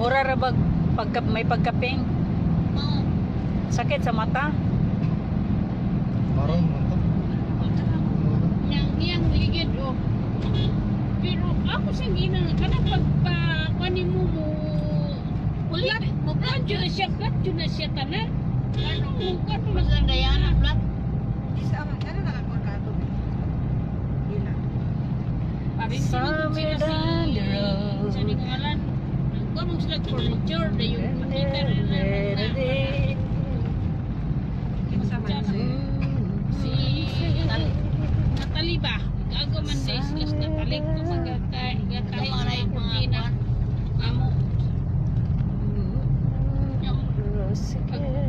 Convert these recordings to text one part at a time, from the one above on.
Mura ra bag may pagkaping. Oo. Sakit sa mata. Parang mo to. Yang ligid o. Pero ako sa ginang kana pagpakuanin mo ulit mo flat yun na siya tanan. Ano mo kato na sa Diana flat. Isa man ano nakakuha ka to. Ila. Parin Somewhere down the road. Sa ngalan. Nagkuha sila furniture na yung makita na Hindi mo sama si Natalie ba? Gago man day sila sa Natalie kung magkakay sa yung kurtina. Amo.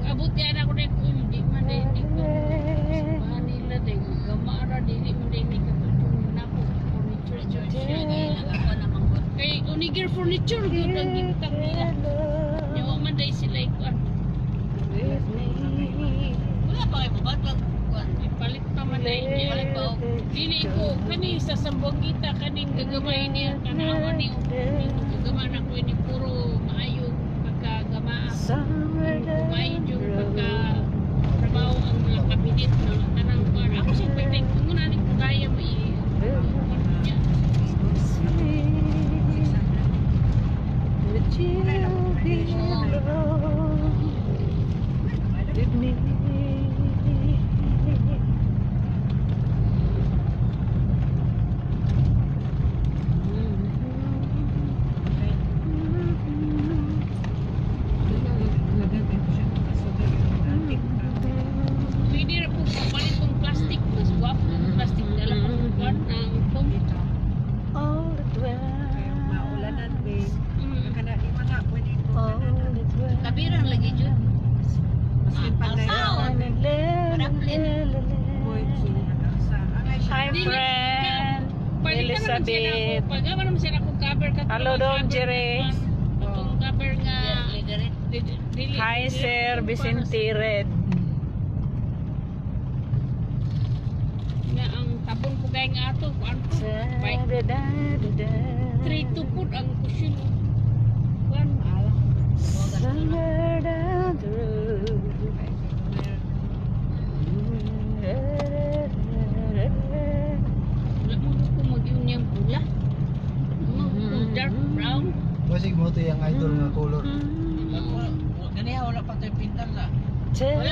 Abot yan ako na kung hindi man day hindi ko. Sabahan nila day. Gamara day hindi man day may katutulong na ako. Furniture siya. Kay Unigir Furniture good ang gintang nila. Yawa man day sila ikuan. Wala pa kayo mabatag. Palit pa man na hindi. Dili ko, kani sa sambong kita, kaning gagamay niya, kanawa niya. Gagamay na ko ni puro maayo pagkagamaa. Maayo yung pagka-trabaho ang mga kabinet na tanang kuwan. Ako siya pwede, kung muna ni kaya mo niya. Pwede na po kapalit kong plastic. Mas guwapo ng plastic. Dala ko ng kuwan, ang foam. maulanan be. Kana di man na pwede ito. Kabiran lagi dyan. Maskin pag Hi friend. Elizabeth. Pag naman siya akong cover ka. Hello dong, Jere. Itong cover nga. Hi Sir Vicente Red. Nga ang tabon ko gaya nga ato. Kuan ko. Bike. 3-2 foot ang kusyon. Kuan. Somewhere down the road. Wala mo ko mag-iun niyang pula. Dark brown. Masig mo to yung idol nga color. Ganiya wala pa tayo pintal na. Wala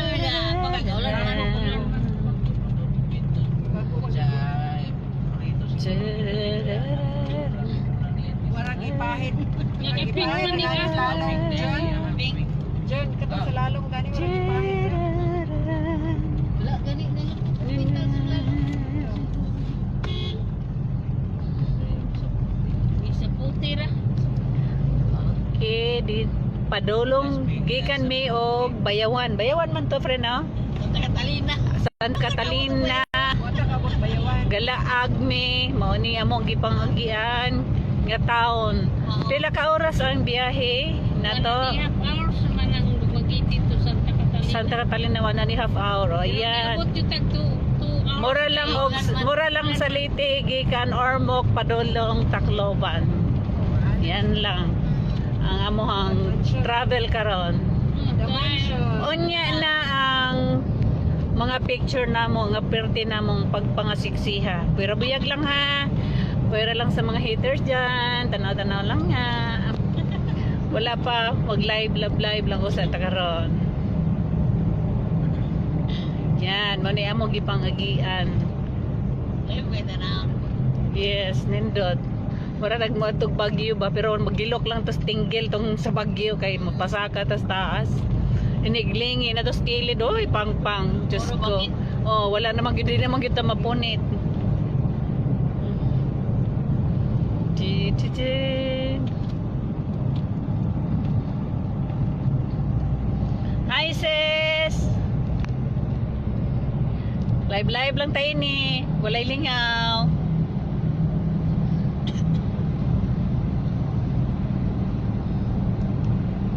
Wala naman. warang ipahid. Pink man ni ka. Pink. Jen katong sa lalong gani warang ipahid. Wala gani na yun. Pintal sila. Isa puti ra. Okay, di padulong gikan mi og Bayawan. Bayawan man to friend no? Santa Catalina. Santa Catalina, Wala ka bot bayawan. Galaag mi, mao ni among gipangagian nga taon. Pila ka oras ang biyahe na to? 1.5 hours naman ang lumagiti to Santa Catalina. Santa Catalina 1.5 hour. O yan. Abot yung tag 2 hours. Mura lang sa Leyte gikan Ormoc padulong Tacloban. Yan lang ang amuhang travel karon. Unya na ang mga picture namo, nga perte namong pagpangasiksiha. Pero buyag lang ha. Pwera lang sa mga haters dyan. Tanaw-tanaw lang nga. Wala pa. Mag-live lang ko sa takaron. Yan. Mani amo gipangagian. Yes, nindot. Mura nagmatog Bagyo ba. Pero magilok lang tos tinggil tong sa Bagyo. Kay mapasaka tas taas. Iniglingi na tos kilid. Oy, pang-pang. Diyos ko. Oh, wala namang, hindi namang kita mapunit. Hi sis! Live lang tayo ni. Walay lingaw.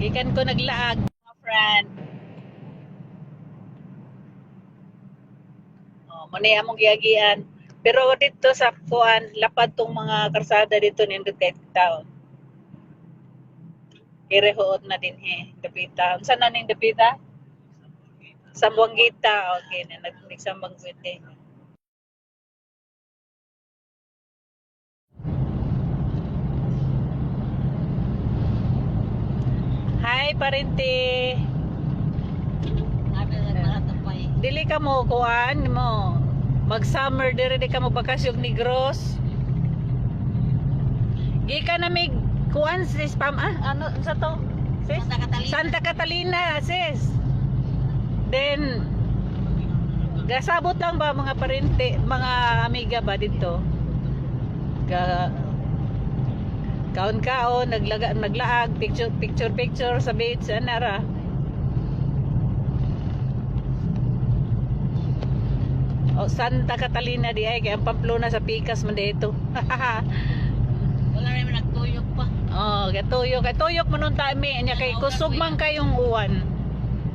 Gikan ko naglaag, mga friend. Oh, muna among giagian. Pero dito sa kuan, lapad tong mga karsada dito nindot kay town. Girehoot na din dapita. Unsa na ning dapita? Sambuangita. Okay, na nagnig Sambuangita. Hi, parente. Dili ka mo kuan mo. Mag-summer diri di ka mo bakasyon Negros. Gika na mig kuan sis pam ano sa to? Sis? Santa Catalina sis. Then gasabot lang ba mga parente, mga amiga ba dito? Kaon-kaon naglaag picture sa beach anara. O Santa Catalina di ay kay ang Pamplona sa Pikas man dito. Wala naman nagtuyok pa. Oh, katuyok mo nun tami nya kay kusog man kayong uwan.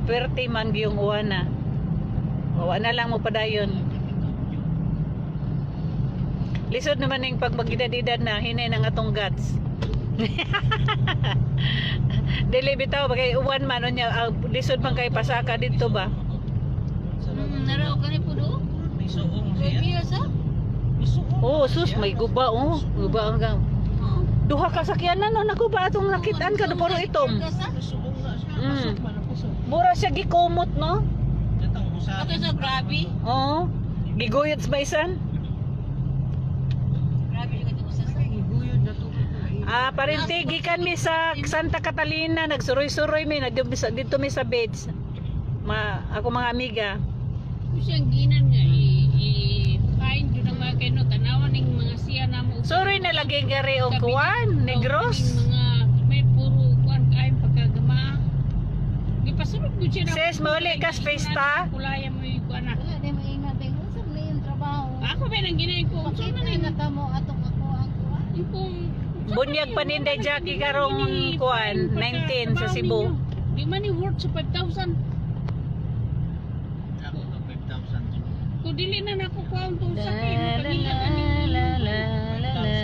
Pwerte man gyung uwan na. O na lang mo padayon. Lisod naman ning pag magidad-idad na hinay nang atong guts. Dili bitaw bagay uwan man nya lisod man kay pasaka dito ba. Naraw ka ni pudo? Isuong Iya sa? Oh, sus may guba oh. Guba ang duha ka sakyanan no naguba atong nakitaan ka do puro itom. Isuong na siya. Mm. Mura siya gikumot no. Datang usa. Ato sa grabe. Oo. Giguyot sa baisan. Grabe yung ito sa Guyod na to. Parente gikan mi sa Santa Catalina, nagsuroy-suroy mi dito mi sa beach. Ako mga amiga. Siyang ginan nga i-find yun ang mga kayo tanawan ng mga siya na mo. Suroy na lagi gari og kuan, Negros. Mga may puro kuan kain pagkagama. Gipasulod ko siya na. Sis, mauli ka sa pesta. Kulaya mo yung kuan na. Wala din maingat eh. Unsa man yung trabaho? Ako ba nang ginay ko? So Bakit na na mo atong ako ang kuha? kung Bunyag paninday Jackie karong kuan 19 sa Cebu. Di man ni worth sa 5,000. Ako to 5,000. Kung dili na nakukuha ang tong La sakit. la la la la la la.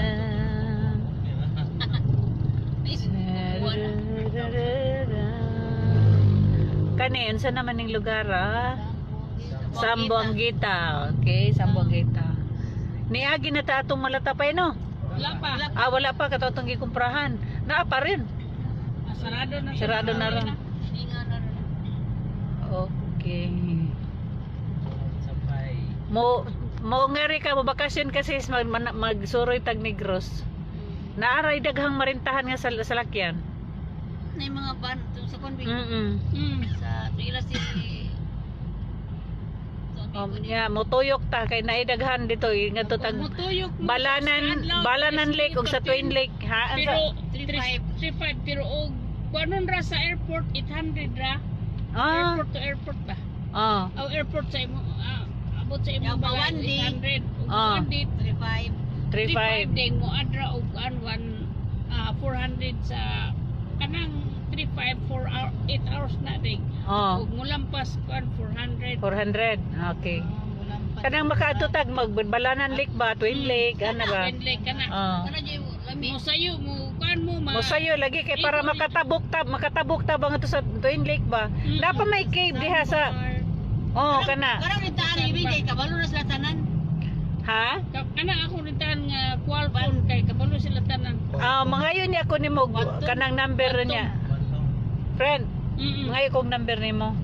Kanin sa naman ning lugar Sambuangita. Okay, Sambuangita. Niagi na ta atong malatapay no. Wala pa. Wala pa katotong gikumprahan. Naa pa rin. Sarado na. Sarado na rin. Hinga na rin. Okay. Sabay. Mo ngari ka mo bakasyon kasi magsuroy tag Negros. Naaray daghang marintahan nga sa salakyan. Na yung mga ban sa convict. Sa tuila si motuyok ta kay naidaghan dito ngadto tag Balanan Lake ug sa Twin Lake ha. Pero 35 pero og kuanon ra sa airport 800 ra. Airport to airport ba? Aw airport sa imo abot sa imo ba 800 ug 35 ding mo adra og 400 sa kanang 35 for 8 hours na ding. Ug mulampas kuan 400. 400. Okay. Kanang makaadto tag Balanan Lake ba, Twin Lake ana ba? Twin Lake kana. Kana jay lami. Mo sayo mo kuan mo Mo sayo lagi kay para makatabok tab ang ato sa Twin Lake ba. Dapat may cave diha sa kana. Karang nitaan ibigay kabalo na sila tanan. Ha? Kana ako nitaan nga Qualcomm kay kabalo sila tanan. Mangayon niya ako nimo kanang number niya. Friend, mangayon kong number nimo.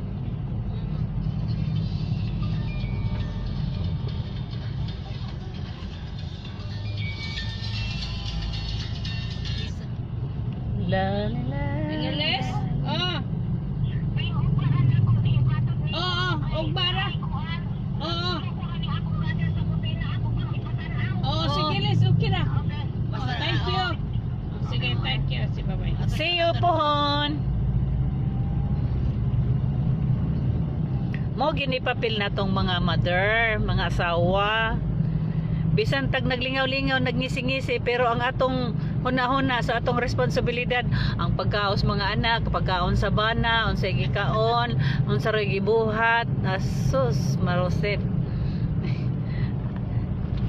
La la la. Ingles? Og bara. Sige Les, okay na. Thank you. Sige, thank you. Bye-bye. See you pohon. Mo ginipapil na tong mga mother, mga asawa. Bisan tag naglingaw-lingaw, nagngisi-ngisi, pero ang atong huna-huna sa atong responsibilidad, ang pagkaos mga anak, pagkaon sa bana, unsay gikaon, unsa roy gibuhat, asus maroset.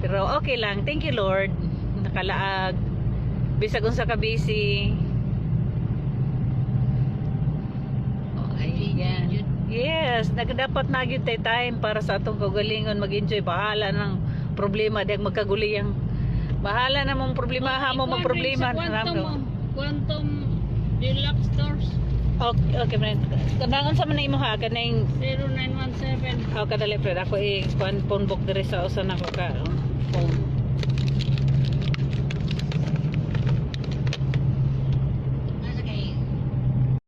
Pero okay lang, thank you Lord. Nakalaag. Bisag unsa ka busy. Yan. Yes, dapat na gyud tay time para sa atong kaugalingon mag-enjoy. Bahala ng problema diyang magkaguliyang. Bahala na mong problema ha mo magproblema. Quantum Deluxe Stores Okay, friend. Kanang sa man imo ha kaning 0917. kadali friend ako i phone book diri sa usa na ko ka phone.